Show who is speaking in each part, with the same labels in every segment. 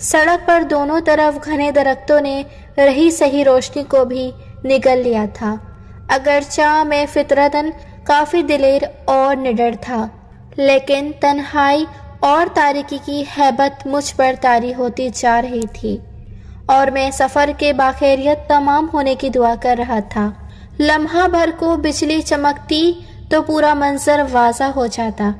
Speaker 1: سڑک پر دونوں طرف گھنے درختوں نے رہی صحیح روشنی کو بھی نگل لیا تھا، اگرچہ میں فطرتاً کافی دلیر اور نڈر تھا، لیکن تنہائی اور تاریکی کی ہیبت مجھ پر طاری ہوتی جا رہی تھی اور میں سفر کے باخیریت تمام ہونے کی دعا کر رہا تھا۔ لمحہ بھر کو بجلی چمکتی تو پورا منظر واضح ہو جاتا۔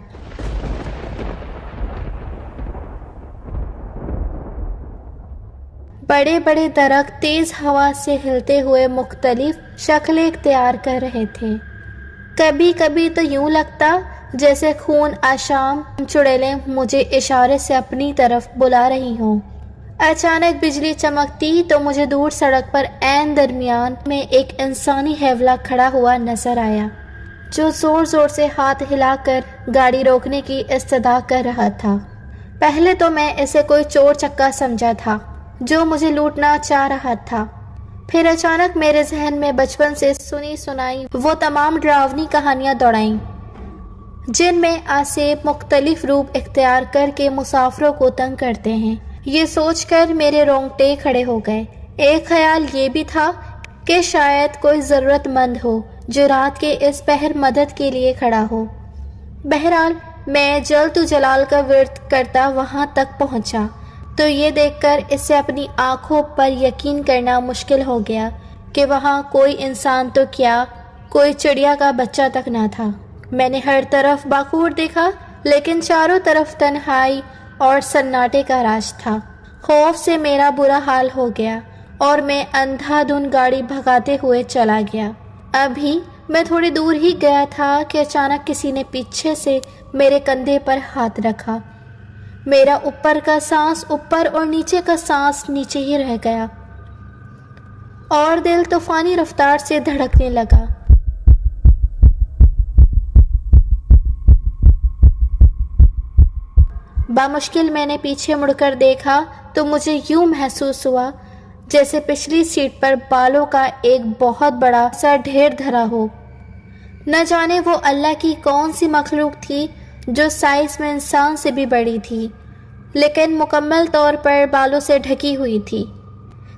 Speaker 1: بڑے بڑے درخت تیز ہوا سے ہلتے ہوئے مختلف شکلیں اختیار کر رہے تھے۔ کبھی کبھی تو یوں لگتا جیسے خون آشام چڑیلیں مجھے اشارے سے اپنی طرف بلا رہی ہوں۔ اچانک بجلی چمکتی تو مجھے دور سڑک پر عین درمیان میں ایک انسانی حیولہ کھڑا ہوا نظر آیا، جو زور زور سے ہاتھ ہلا کر گاڑی روکنے کی استدعا کر رہا تھا۔ پہلے تو میں اسے کوئی چور چکا سمجھا تھا جو مجھے لوٹنا چاہ رہا تھا، پھر اچانک میرے ذہن میں بچپن سے سنی سنائی وہ تمام ڈراؤنی کہانیاں دوڑائیں جن میں آسیب مختلف روپ اختیار کر کے مسافروں کو تنگ کرتے ہیں۔ یہ سوچ کر میرے رونگٹے کھڑے ہو گئے۔ ایک خیال یہ بھی تھا کہ شاید کوئی ضرورت مند ہو جو رات کے اس پہر مدد کے لیے کھڑا ہو۔ بہرحال میں جلد و جلال کا ورد کرتا وہاں تک پہنچا تو یہ دیکھ کر اسے اپنی آنکھوں پر یقین کرنا مشکل ہو گیا کہ وہاں کوئی انسان تو کیا، کوئی چڑیا کا بچہ تک نہ تھا۔ میں نے ہر طرف باخور دیکھا، لیکن چاروں طرف تنہائی اور سناٹے کا راج تھا۔ خوف سے میرا برا حال ہو گیا اور میں اندھا دھند گاڑی بھگاتے ہوئے چلا گیا۔ ابھی میں تھوڑی دور ہی گیا تھا کہ اچانک کسی نے پیچھے سے میرے کندھے پر ہاتھ رکھا۔ میرا اوپر کا سانس اوپر اور نیچے کا سانس نیچے ہی رہ گیا اور دل طوفانی رفتار سے دھڑکنے لگا۔ بامشکل میں نے پیچھے مڑ کر دیکھا تو مجھے یوں محسوس ہوا جیسے پچھلی سیٹ پر بالوں کا ایک بہت بڑا سا ڈھیر دھرا ہو۔ نہ جانے وہ اللہ کی کون سی مخلوق تھی جو سائز میں انسان سے بھی بڑی تھی، لیکن مکمل طور پر بالوں سے ڈھکی ہوئی تھی۔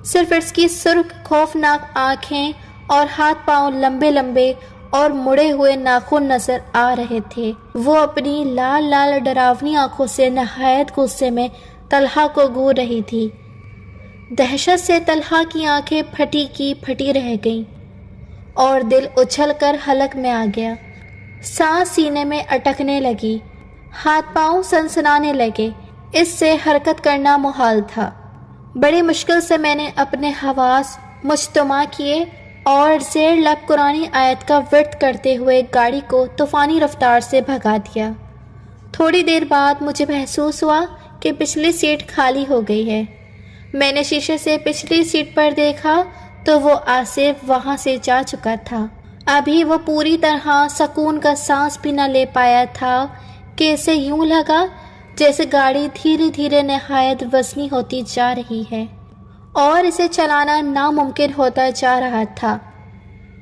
Speaker 1: صرف اس کی سرخ خوفناک آنکھیں اور ہاتھ پاؤں لمبے لمبے اور مڑے ہوئے ناخن نظر آ رہے تھے۔ وہ اپنی لال لال ڈراؤنی آنکھوں سے نہایت غصے میں طلحہ کو گور رہی تھی۔ دہشت سے طلحہ کی آنکھیں پھٹی کی پھٹی رہ گئیں اور دل اچھل کر حلق میں آ گیا۔ سانس سینے میں اٹکنے لگی، ہاتھ پاؤں سنسنانے لگے، اس سے حرکت کرنا محال تھا۔ بڑی مشکل سے میں نے اپنے حواس مجتمع کیے اور زیر لب قرآنی آیت کا ورد کرتے ہوئے گاڑی کو طوفانی رفتار سے بھگا دیا۔ تھوڑی دیر بعد مجھے محسوس ہوا کہ پچھلی سیٹ خالی ہو گئی ہے۔ میں نے شیشے سے پچھلی سیٹ پر دیکھا تو وہ آصف وہاں سے جا چکا تھا۔ ابھی وہ پوری طرح سکون کا سانس بھی نہ لے پایا تھا کہ اسے یوں لگا جیسے گاڑی دھیرے دھیرے نہایت وزنی ہوتی جا رہی ہے اور اسے چلانا ناممکن ہوتا جا رہا تھا۔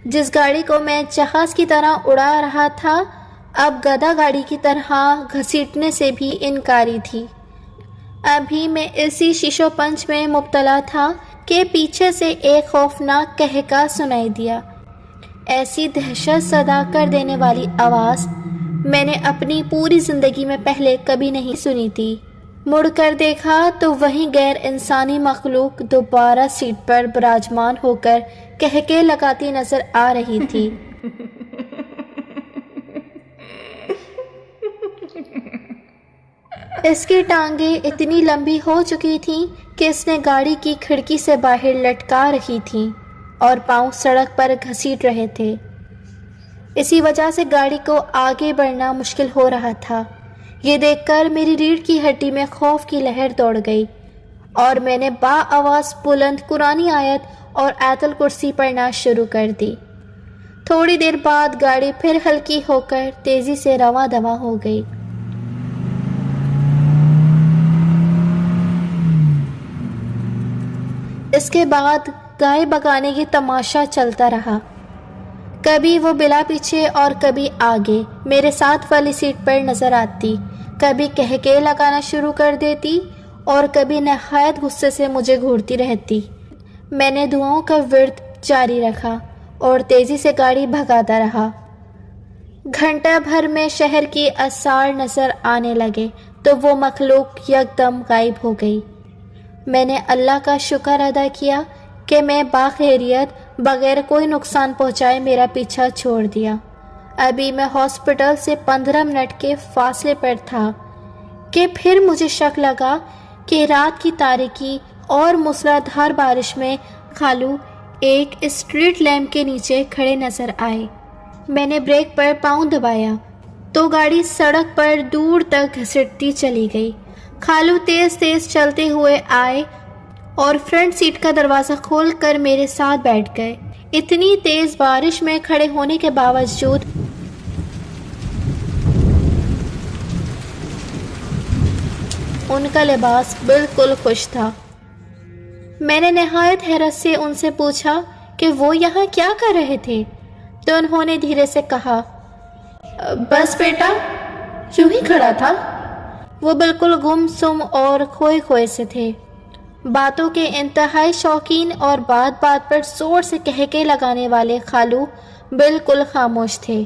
Speaker 1: جس گاڑی کو میں جہاز کی طرح اڑا رہا تھا اب گدھا گاڑی کی طرح گھسیٹنے سے بھی انکاری تھی۔ ابھی میں اسی شیشو پنچ میں مبتلا تھا کہ پیچھے سے ایک خوفناک قہقہ سنائی دیا۔ ایسی دہشت زدہ کر دینے والی آواز میں نے اپنی پوری زندگی میں پہلے کبھی نہیں سنی تھی۔ مڑ کر دیکھا تو وہی غیر انسانی مخلوق دوبارہ سیٹ پر براجمان ہو کر قہقہے لگاتی نظر آ رہی تھی۔ اس کی ٹانگیں اتنی لمبی ہو چکی تھیں کہ اس نے گاڑی کی کھڑکی سے باہر لٹکا رہی تھیں اور پاؤں سڑک پر گھسیٹ رہے تھے۔ اسی وجہ سے گاڑی کو آگے بڑھنا مشکل ہو رہا تھا۔ یہ دیکھ کر میری ریڑھ کی ہڈی میں خوف کی لہر دوڑ گئی اور میں نے با آواز بلند قرآنی آیت اور آیت الکرسی پڑھنا شروع کر دی۔ تھوڑی دیر بعد گاڑی پھر ہلکی ہو کر تیزی سے رواں دواں ہو گئی۔ اس کے بعد گائے بگانے کی تماشا چلتا رہا، کبھی وہ بلا پیچھے اور کبھی آگے میرے ساتھ والی سیٹ پر نظر آتی، کبھی قہقہے لگانا شروع کر دیتی اور کبھی نہایت غصے سے مجھے گھورتی رہتی۔ میں نے دعاؤں کا ورد جاری رکھا اور تیزی سے گاڑی بھگاتا رہا۔ گھنٹہ بھر میں شہر کی آثار نظر آنے لگے تو وہ مخلوق یکدم غائب ہو گئی۔ میں نے اللہ کا شکر ادا کیا کہ میں باخیریت بغیر کوئی نقصان پہنچائے میرا پیچھا چھوڑ دیا۔ ابھی میں ہاسپٹل سے 15 منٹ کے فاصلے پر تھا کہ پھر مجھے شک لگا کہ رات کی تاریکی اور موسلادھار بارش میں خالو ایک اسٹریٹ لیمپ کے نیچے کھڑے نظر آئے۔ میں نے بریک پر پاؤں دبایا تو گاڑی سڑک پر دور تک گھسٹتی چلی گئی۔ خالو تیز تیز چلتے ہوئے آئے اور فرنٹ سیٹ کا دروازہ کھول کر میرے ساتھ بیٹھ گئے۔ اتنی تیز بارش میں کھڑے ہونے کے باوجود ان کا لباس بالکل خوش تھا۔ میں نے نہایت حیرت سے ان سے پوچھا کہ وہ یہاں کیا کر رہے تھے، تو انہوں نے دھیرے سے کہا، بس بیٹا یوں ہی کھڑا تھا۔ وہ بالکل گم سم اور کھوئے کھوئے سے تھے۔ باتوں کے انتہائی شوقین اور بات بات پر زور سے کہکے لگانے والے خالو بالکل خاموش تھے،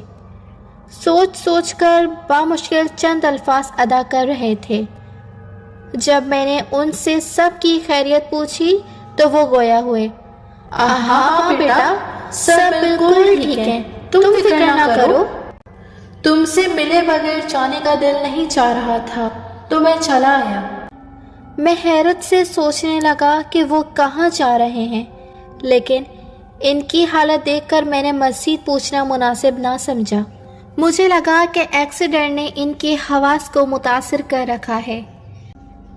Speaker 1: سوچ سوچ کر بامشکل چند الفاظ ادا کر رہے تھے۔ جب میں نے ان سے سب کی خیریت پوچھی تو وہ گویا ہوئے، ہاں بیٹا سب بالکل ٹھیک ہے، تم فکر نہ کرو۔ تم سے ملے بغیر جانے کا دل نہیں چاہ رہا تھا تو میں چلا آیا۔ میں حیرت سے سوچنے لگا کہ وہ کہاں جا رہے ہیں، لیکن ان کی حالت دیکھ کر میں نے مزید پوچھنا مناسب نہ سمجھا۔ مجھے لگا کہ ایکسیڈنٹ نے ان کے حواس کو متاثر کر رکھا ہے۔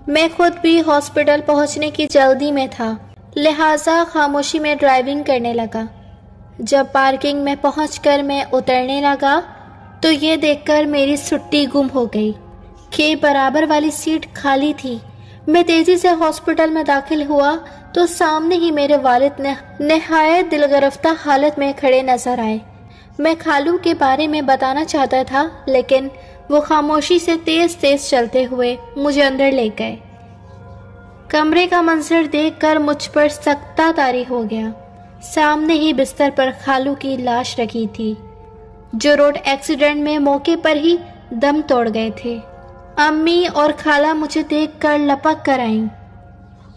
Speaker 1: میں خود بھی ہاسپٹل پہنچنے کی جلدی میں تھا، لہٰذا خاموشی میں ڈرائیونگ کرنے لگا۔ جب پارکنگ میں پہنچ کر میں اترنے لگا تو یہ دیکھ کر میری سٹی گم ہو گئی کہ برابر والی سیٹ خالی تھی۔ میں تیزی سے ہاسپٹل میں داخل ہوا تو سامنے ہی میرے والد نہایت دل گرفتہ حالت میں کھڑے نظر آئے۔ میں خالو کے بارے میں بتانا چاہتا تھا، لیکن وہ خاموشی سے تیز تیز چلتے ہوئے مجھے اندر لے گئے۔ کمرے کا منظر دیکھ کر مجھ پر سکتہ طاری ہو گیا۔ سامنے ہی بستر پر خالو کی لاش رکھی تھی، جو روڈ ایکسیڈنٹ میں موقع پر ہی دم توڑ گئے تھے۔ امی اور خالہ مجھے دیکھ کر لپک کر آئیں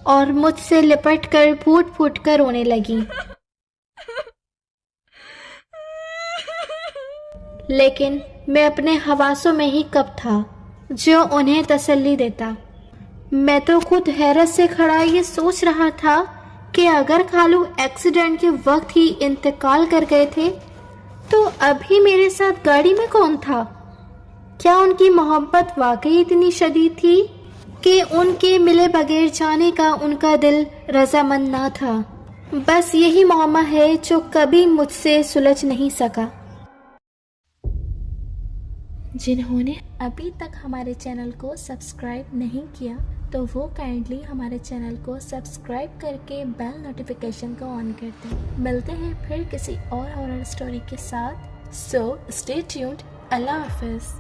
Speaker 1: اور مجھ سے لپٹ کر پھوٹ پھوٹ کر رونے لگیں، لیکن میں اپنے حواسوں میں ہی کب تھا جو انہیں تسلی دیتا۔ میں تو خود حیرت سے کھڑا یہ سوچ رہا تھا کہ اگر خالو ایکسیڈنٹ کے وقت ہی انتقال کر گئے تھے تو ابھی میرے ساتھ گاڑی میں کون تھا؟ کیا ان کی محبت واقعی اتنی شدید تھی کہ ان کے ملے بغیر جانے کا ان کا دل رضامند نہ تھا؟ بس یہی معمہ ہے جو کبھی مجھ سے سلجھ نہیں سکا۔
Speaker 2: جنہوں نے ابھی تک ہمارے چینل کو سبسکرائب نہیں کیا تو وہ کائنڈلی ہمارے چینل کو سبسکرائب کر کے بیل نوٹیفیکیشن کو آن کر دیں۔ ملتے ہیں پھر کسی اور ہارر اسٹوری کے ساتھ، سو اسٹے ٹیونڈ۔ اللہ حافظ۔